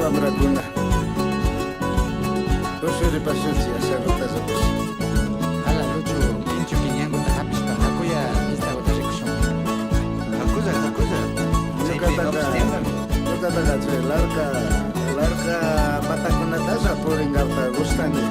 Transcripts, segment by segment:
wamrakuna ushuripashunchik asharutasapis hala luchu inchu piñankuta hapishpa hakuya listawata rikushun. Hakulla ñukataqa chay larga patakunatasha purinqarta gustani.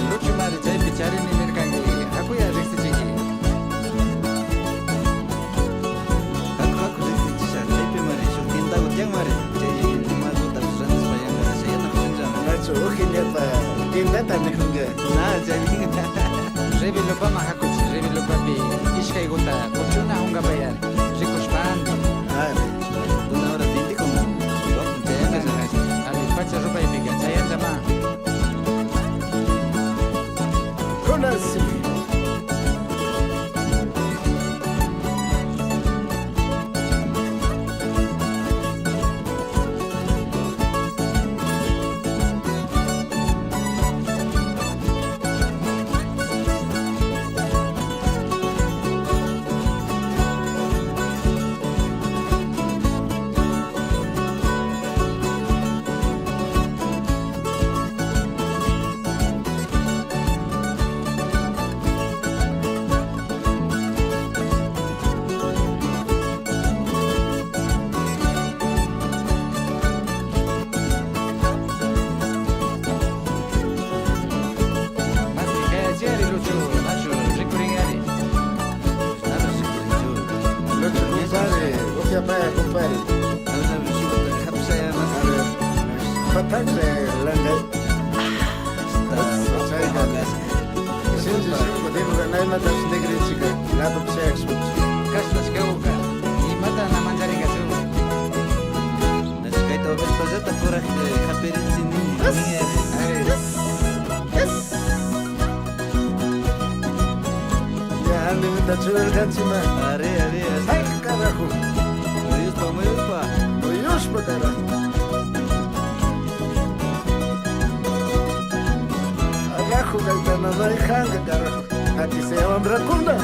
Luchu mari chaypi charini nirkanki hakuya riqsichiki. Haku riqsichisha chaypi mari shuk tindaku tiyan mari chay imakuta rantispallanqa chayata kuchunllami. Nachu ujiñata tindata nijunga. Chayninga Revilupama hakuchi revilupapi ishkaykuta kuchuna hunkapaya rikushpanpi. una hora tinti como wakun chayanga Ali pacha rupaypiqa chayanllama. Kunasimi. Masmi kayachiyari luchu nachu rikuringari. nada shikurinchu Luchu kumpari, ujiapaya kumpari. nada shikuta hapshaya mas Patakre langay. Sinchi shinku dinuga naimatas negrichika. Lado psexu. Kashtas kawka imata namancharinka chu. nashkayta oveспallata puraq hapirinsi ningi Ya animita churarkanchima. are Ay, carajo. mayuspa Uyushpa, carajo. Agajo, gaitana, no hay hanga, carajo. Aquí se llaman Bracunda.